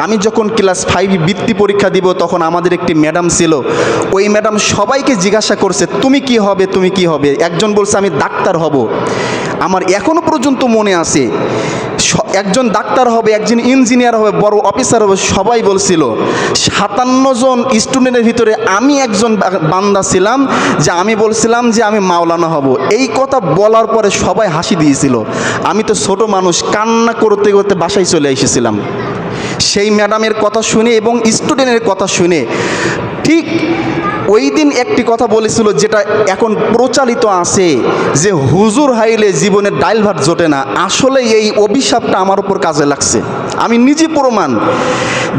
আমি যখন ক্লাস 5 বৃত্তি পরীক্ষা দিব তখন আমাদের একটি ম্যাডাম ছিল। ওই ম্যাডাম সবাইকে জিজ্ঞাসা করছে তুমি কি হবে, তুমি কি হবে। একজন বলছে আমি ডাক্তার হব। আমার এখনো পর্যন্ত মনে আছে, একজন ডাক্তার হবে, একজন ইঞ্জিনিয়ার হবে, বড় অফিসার হবে, সবাই বলছিল। 57 জন স্টুডেন্টের ভিতরে আমি একজন বান্দা ছিলাম যে আমি বলছিলাম যে আমি মাওলানা হব। এই কথা বলার পরে সবাই হাসি দিয়েছিল। আমি তো ছোট মানুষ, কান্না করতে করতে বাসায় চলে এসেছিলাম সেই ম্যাডামের কথা শুনে এবং স্টুডেন্টের কথা শুনে। ঠিক ওই দিন একটি কথা বলেছিল যেটা এখন প্রচালিত আছে যে হুজুর হাইলে জীবনের ডাইল ভাত জোটে না। আসলে এই অভিশাপটা আমার উপর কাজে লাগছে। আমি নিজে প্রমাণ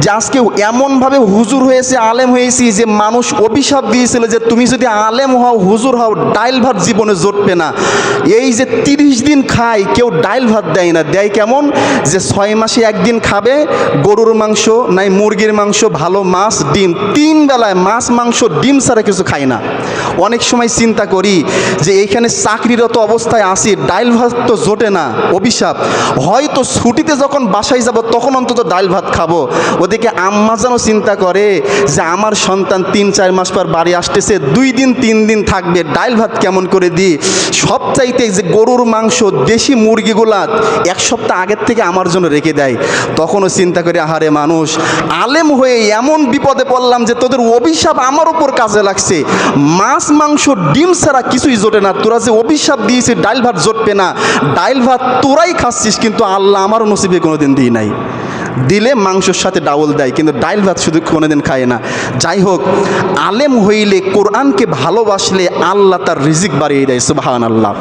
যে আজকে এমনভাবে হুজুর হয়েছে, আলেম হয়েছি যে মানুষ অভিশাপ দিয়েছিল যে তুমি যদি আলেম হও, হুজুর হও, ডাইল ভাত জীবনে জোটবে না। এই যে 30 দিন খায়, কেউ ডাইল ভাত দেয় না। দেয় কেমন, যে 6 মাসে একদিন খাবে গরুর মাংস, নাই মুরগির মাংস, ভালো মাছ, ডিম। 3 বেলায় মাছ, মাংস, ডিম ছাড়া কিছু খাই না। অনেক সময় চিন্তা করি যে এইখানে চাকরিরত অবস্থায় আসি, ডাইল ভাত তো জোটে না, অভিশাপ। হয়তো ছুটিতে যখন বাসায় যাব তখন অন্তত ডাইল ভাত খাবো। ওদিকে আম্মা যেন চিন্তা করে যে আমার সন্তান 3-4 মাস পর বাড়ি আসতেছে, 2 দিন 3 দিন থাকবে, ডাইল ভাত কেমন করে দিই। সবচাইতে যে গরুর মাংস, দেশি মুরগিগুলা 1 সপ্তাহ আগের থেকে আমার জন্য রেখে দেয়। তখনও চিন্তা করি আহারে মানুষ, আলেম হয়ে এমন বিপদে পড়লাম যে তোদের অভিশাপ আমার উপর কাজে লাগছে। মাছ, মাংস, ডিম ছাড়া কিছুই জোটে না। তোরা যে অভিশাপ দিয়েছিস ডাইল ভাত জোটবে না, ডাইল ভাত তোরাই খাচ্ছিস, কিন্তু আল্লাহ আমারও নসিবে কোনোদিন দিই নাই। দিলে মাংসর সাথে ডাউল দেয়, কিন্তু ডাইল ভাত শুধু কোনোদিন খায় না। যাই হোক, আলেম হইলে, কোরআনকে ভালোবাসলে আল্লাহ তার রিজিক বাড়িয়ে দেয়। সুবহানাল্লাহ।